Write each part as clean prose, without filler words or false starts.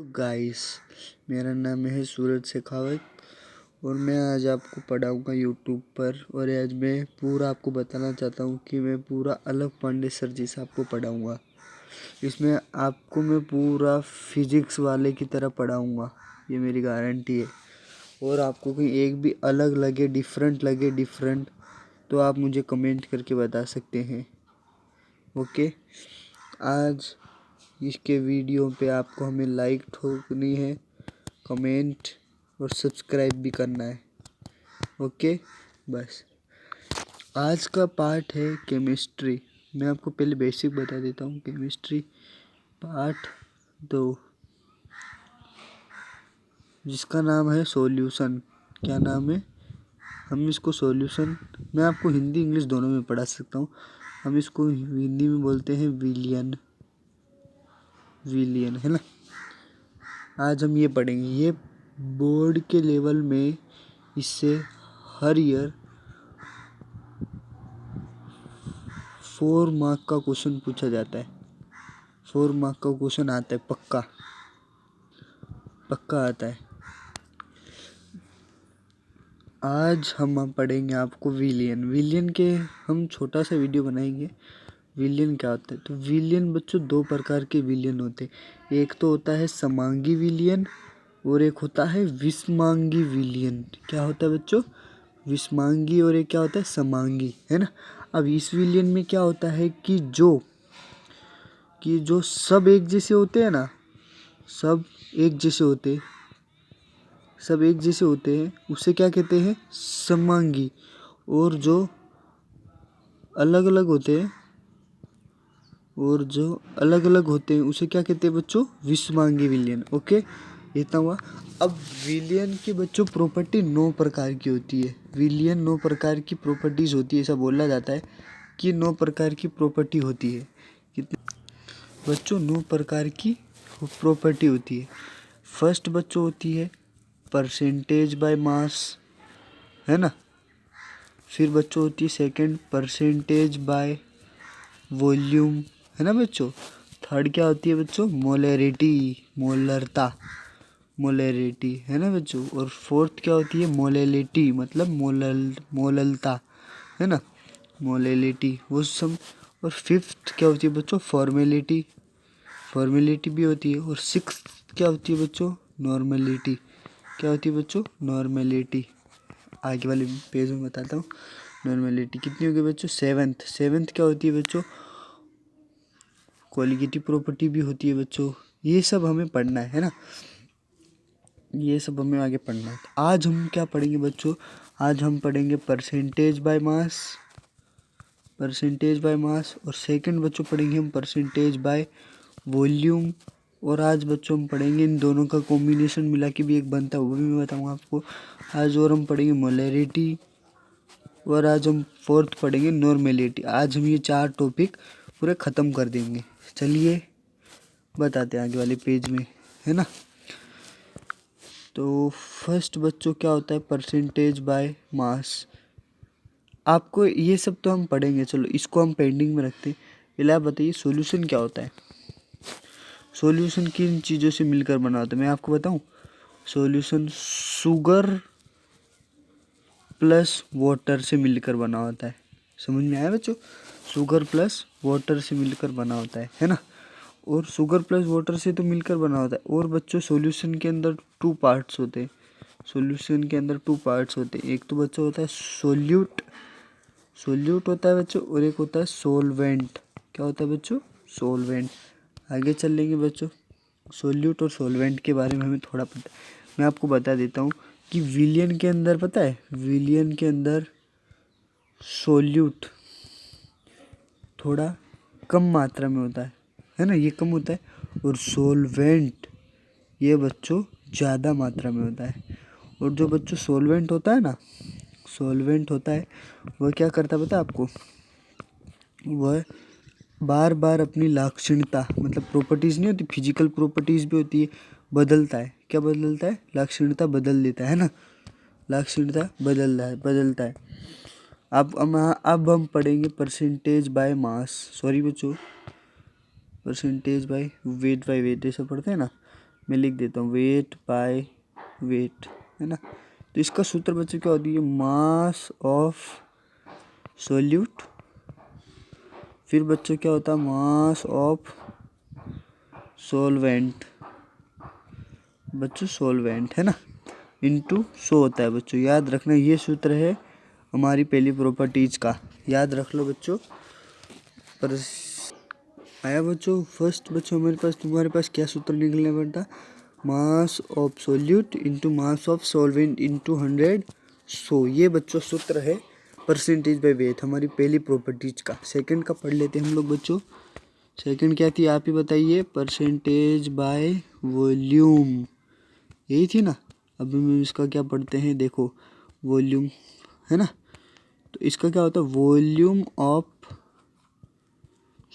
Guys, मेरा नाम है सूरज शेखावत और मैं आज आपको पढ़ाऊँगा यूट्यूब पर। और आज मैं पूरा आपको बताना चाहता हूँ कि मैं पूरा अलग पांडे सर जी से आपको पढ़ाऊँगा। इसमें आपको मैं पूरा फिजिक्स वाले की तरह पढ़ाऊँगा, ये मेरी गारंटी है। और आपको कहीं एक भी अलग लगे, डिफरेंट तो आप मुझे कमेंट करके बता सकते हैं। ओके, आज इसके वीडियो पे आपको हमें लाइक ठोकनी है, कमेंट और सब्सक्राइब भी करना है। ओके, बस आज का पार्ट है केमिस्ट्री। मैं आपको पहले बेसिक बता देता हूँ। केमिस्ट्री पार्ट 2, जिसका नाम है सॉल्यूशन। क्या नाम है? हम इसको सॉल्यूशन, मैं आपको हिंदी इंग्लिश दोनों में पढ़ा सकता हूँ। हम इसको हिंदी में बोलते हैं विलियन, है ना। आज हम ये पढ़ेंगे। ये बोर्ड के लेवल में इससे हर ईयर 4 मार्क का क्वेश्चन पूछा जाता है। 4 मार्क का क्वेश्चन आता है, पक्का आता है। आज हम पढ़ेंगे आपको विलियन के हम छोटा सा वीडियो बनाएंगे। विलियन क्या होता है? तो विलियन बच्चों 2 प्रकार के विलियन होते हैं। एक तो होता है समांगी विलियन और एक होता है विषमांगी विलियन। क्या होता है बच्चों? विषमांगी और एक क्या होता है? समांगी, है ना। अब इस विलियन में क्या होता है कि जो सब एक जैसे होते हैं ना, सब एक जैसे होते हैं उसे क्या कहते हैं? समांगी। और जो अलग अलग होते हैं उसे क्या कहते हैं बच्चों? विषमांगी विलियन। ओके, इतना हुआ। अब विलियन की बच्चों प्रॉपर्टी 9 प्रकार की होती है। विलियन 9 प्रकार की प्रॉपर्टीज होती है, ऐसा बोला जाता है कि 9 प्रकार की प्रॉपर्टी होती है। कितने बच्चों? 9 प्रकार की प्रॉपर्टी होती है। फर्स्ट बच्चों होती है परसेंटेज बाय मास, है ना। फिर बच्चों होती है सेकंड परसेंटेज बाय वॉल्यूम, है ना बच्चों। थर्ड क्या होती है बच्चों? मोलरिटी, है ना बच्चों। और फोर्थ क्या होती है? मोलेलिटी, मतलब मोललता, है ना, मोलेलिटी वो सब। और फिफ्थ क्या होती है बच्चों? फॉर्मेलिटी भी होती है। और सिक्स्थ क्या होती है बच्चों? नॉर्मेलिटी। क्या होती है बच्चों? नॉर्मेलिटी। आगे वाले पेज में बताता हूँ। नॉर्मेलिटी कितनी होगी बच्चों? सेवेंथ क्या होती है बच्चों? क्वालिटेटिव प्रॉपर्टी भी होती है बच्चों। ये सब हमें पढ़ना है ना, ये सब हमें आगे पढ़ना है। तो आज हम क्या पढ़ेंगे बच्चों? आज हम पढ़ेंगे परसेंटेज बाय मास। और सेकंड बच्चों पढ़ेंगे हम परसेंटेज बाय वॉल्यूम। और आज बच्चों हम पढ़ेंगे इन दोनों का कॉम्बिनेशन मिला के भी एक बनता है, वो भी मैं बताऊंगा आपको आज। और हम पढ़ेंगे मोलरिटी। और आज हम फोर्थ पढ़ेंगे नॉर्मेलिटी। आज हम ये 4 टॉपिक पूरे ख़त्म कर देंगे। चलिए बताते हैं आगे वाले पेज में, है ना। तो फर्स्ट बच्चों क्या होता है? Percentage by mass. आपको ये सब तो हम पढ़ेंगे, चलो इसको हम पेंडिंग में रखते हैं। पहले आप बताइए सॉल्यूशन क्या होता है? सॉल्यूशन किन चीज़ों से मिलकर बना होता है? मैं आपको बताऊं। सॉल्यूशन शुगर प्लस वाटर से मिलकर बना होता है। समझ में आया बच्चों? शुगर प्लस वाटर से मिलकर बना होता है ना। और शुगर प्लस वाटर से तो मिलकर बना होता है। और बच्चों सॉल्यूशन के अंदर 2 पार्ट्स होते हैं। एक तो बच्चों होता है सोल्यूट होता है बच्चों, और एक होता है सोलवेंट। क्या होता है बच्चों? सोलवेंट। आगे चल लेंगे बच्चों। सोल्यूट और सोलवेंट के बारे में हमें थोड़ा पता, मैं आपको बता देता हूँ कि विलियन के अंदर पता है, विलियन के अंदर सोल्यूट थोड़ा कम मात्रा में होता है ना, ये कम होता है। और सोलवेंट ये बच्चों ज़्यादा मात्रा में होता है। और जो बच्चों सोलवेंट होता है वह क्या करता है पता है आपको? वह बार बार अपनी लाक्षणिकता, मतलब प्रॉपर्टीज़ नहीं होती, फिजिकल प्रॉपर्टीज़ भी होती है, बदलता है। क्या बदलता है? लाक्षणिकता बदल देता है ना, लाक्षणिकता बदलता है। अब हम पढ़ेंगे परसेंटेज बाय मास, सॉरी बच्चों, परसेंटेज बाय वेट ऐसा पढ़ते हैं ना। मैं लिख देता हूँ वेट बाय वेट, है ना। तो इसका सूत्र बच्चों क्या होती है, मास ऑफ सॉल्यूट, फिर बच्चों क्या होता है मास ऑफ सॉल्वेंट, बच्चों सॉल्वेंट, है ना, इनटू 100 होता है बच्चों। याद रखना ये सूत्र है हमारी पहली प्रॉपर्टीज का, याद रख लो बच्चों। पर आया बच्चों फर्स्ट बच्चों हमारे पास, तुम्हारे पास क्या सूत्र निकलना पड़ता, mass of solute into mass of solvent into 100 100, ये बच्चों सूत्र है परसेंटेज बाय वेट हमारी पहली प्रॉपर्टीज का। सेकंड का पढ़ लेते हैं हम लोग बच्चों। सेकंड क्या थी आप ही बताइए, परसेंटेज बाय वॉल्यूम, यही थी ना। अभी हम इसका क्या पढ़ते हैं, देखो वॉल्यूम, है ना। तो इसका क्या होता है वॉल्यूम ऑफ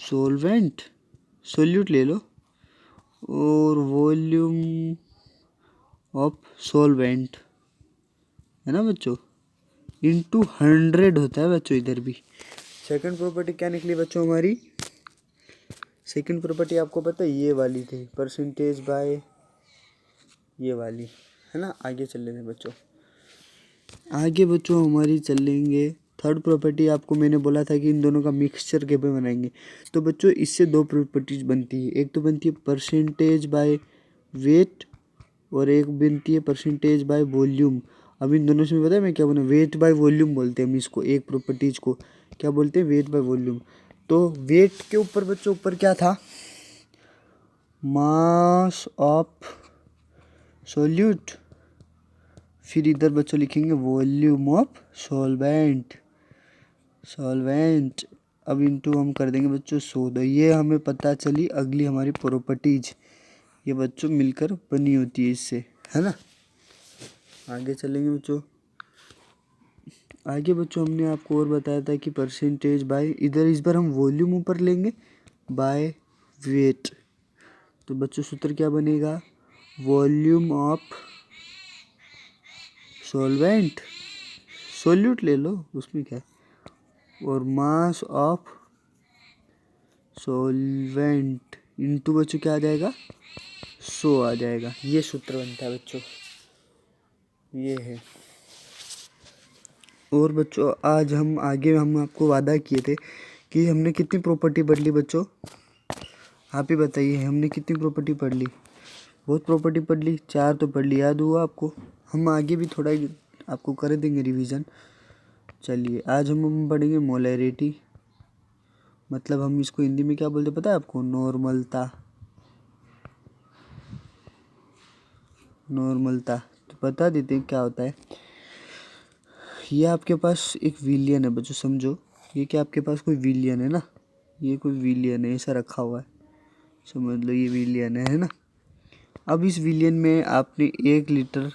सॉल्वेंट, सोल्यूट ले लो, और वॉल्यूम ऑफ सॉल्वेंट, है ना बच्चों, इनटू 100 होता है बच्चों इधर भी। सेकंड प्रॉपर्टी क्या निकली बच्चों हमारी, सेकंड प्रॉपर्टी आपको पता है ये वाली थी, परसेंटेज बाय ये वाली, है ना। आगे चल लेंगे बच्चों, आगे बच्चों हमारी चल लेंगे। थर्ड प्रॉपर्टी आपको मैंने बोला था कि इन दोनों का मिक्सचर कैसे बनाएंगे। तो बच्चों इससे दो प्रॉपर्टीज बनती है, एक तो बनती है परसेंटेज बाय वेट और एक बनती है परसेंटेज बाय वॉल्यूम। अब इन दोनों से पता है मैं क्या बोला, वेट बाय वॉल्यूम बोलते हैं हम इसको, एक प्रॉपर्टीज को क्या बोलते हैं, वेट बाय वॉल्यूम। तो वेट के ऊपर बच्चों ऊपर क्या था, मास ऑफ सॉल्यूट, फिर इधर बच्चों लिखेंगे वॉल्यूम ऑफ सॉल्वेंट, सॉल्वेंट, अब इनटू हम कर देंगे बच्चों 100। तो ये हमें पता चली अगली हमारी प्रॉपर्टीज, ये बच्चों मिलकर बनी होती है इससे, है ना। आगे चलेंगे बच्चों। आगे बच्चों हमने आपको और बताया था कि परसेंटेज बाय, इधर इस बार हम वॉल्यूम ऊपर लेंगे बाय वेट। तो बच्चों सूत्र क्या बनेगा, वॉल्यूम ऑफ सॉल्वेंट, सोल्यूट ले लो उसमें क्या है, और मास ऑफ सॉल्वेंट इनटू बच्चों क्या आ जाएगा 100 आ जाएगा। ये सूत्र बनता है बच्चों, ये है। और बच्चों आज हम आगे हम आपको वादा किए थे कि हमने कितनी प्रॉपर्टी पढ़ ली बच्चों, आप ही बताइए हमने कितनी प्रॉपर्टी पढ़ ली। बहुत प्रॉपर्टी पढ़ ली, 4 तो पढ़ ली, याद हुआ आपको। हम आगे भी थोड़ा आपको कर देंगे रिवीजन। चलिए आज हम पढ़ेंगे मोलैरिटी, मतलब हम इसको हिंदी में क्या बोलते पता है आपको, नॉर्मलता, नॉर्मलता। तो बता देते हैं क्या होता है। ये आपके पास एक विलियन है बच्चों, समझो ये कि आपके पास कोई विलियन है ना, ये कोई विलियन है ऐसा रखा हुआ है, समझ लो ये विलियन है ना। अब इस विलियन में आपने 1 लीटर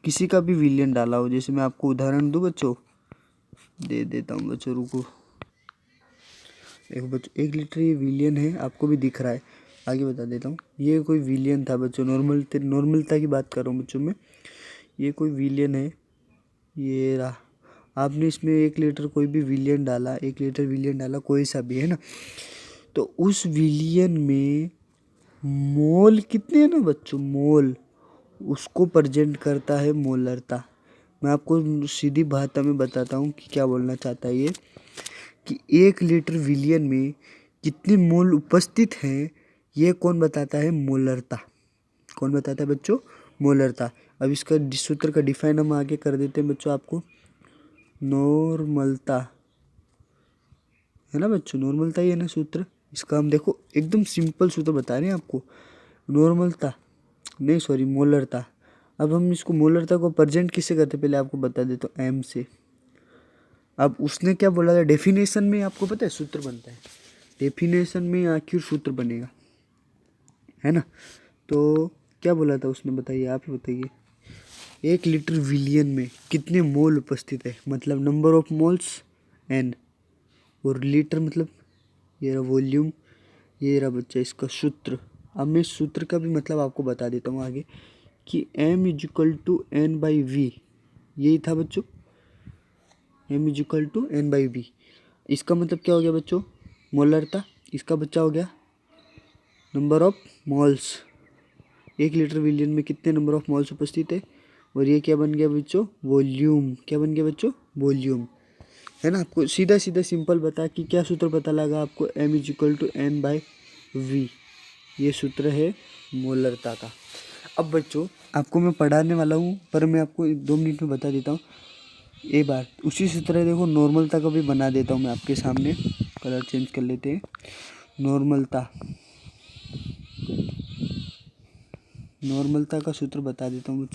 किसी का भी विलियन डाला हो, जैसे मैं आपको उदाहरण दूं बच्चों, दे देता हूँ बच्चों रुको। देखो बच्चों 1 लीटर ये विलियन है, आपको भी दिख रहा है, आगे बता देता हूँ। ये कोई विलियन था बच्चों, नॉर्मलता की बात कर रहा हूँ बच्चों में। ये कोई विलियन है, ये रहा। आपने इसमें 1 लीटर कोई भी विलियन डाला, 1 लीटर विलियन डाला कोई सा भी, है ना। तो उस विलियन में मोल कितने हैं ना बच्चों, मोल, उसको प्रेजेंट करता है मोलरता। मैं आपको सीधी भाषा में बताता हूँ कि क्या बोलना चाहता है ये, कि 1 लीटर विलियन में कितने मोल उपस्थित हैं, ये कौन बताता है, मोलरता। कौन बताता है बच्चों, मोलरता। अब इसका सूत्र का डिफाइन हम आगे कर देते हैं बच्चों आपको, नॉर्मलता, है ना बच्चों, नॉर्मलता ही है ना सूत्र इसका। हम देखो एकदम सिंपल सूत्र बता रहे हैं आपको, नॉर्मलता नहीं सॉरी मोलरता। अब हम इसको मोलरता को प्रेजेंट किससे करते पहले आपको बता देता हूँ, एम से। अब उसने क्या बोला था डेफिनेशन में, आपको पता है सूत्र बनता है डेफिनेशन में, आखिर सूत्र बनेगा, है ना। तो क्या बोला था उसने, बताइए आप ही बताइए। 1 लीटर विलियन में कितने मोल उपस्थित है, मतलब नंबर ऑफ मोल्स एन, और लीटर मतलब ये रहा वॉल्यूम, ये रहा बच्चा इसका सूत्र। अब मैं सूत्र का भी मतलब आपको बता देता हूँ आगे, कि m is equal to N by V, यही था बच्चों, m is equal to N by V. इसका मतलब क्या हो गया बच्चों, मोलरता। इसका बच्चा हो गया नंबर ऑफ मोल्स, 1 लीटर विलियन में कितने नंबर ऑफ मोल्स उपस्थित है। और ये क्या बन गया बच्चों, वॉल्यूम। क्या बन गया बच्चों, वॉल्यूम, है ना। आपको सीधा सीधा सिंपल बता कि क्या सूत्र पता लगा आपको, m=n/v, ये सूत्र है मोलरता का। अब बच्चों आपको मैं पढ़ाने वाला हूँ, पर मैं आपको 2 मिनट में बता देता हूँ एक बार। उसी सूत्र देखो नॉर्मलता का भी बना देता हूँ मैं आपके सामने। कलर चेंज कर लेते हैं। नॉर्मलता का सूत्र बता देता हूँ।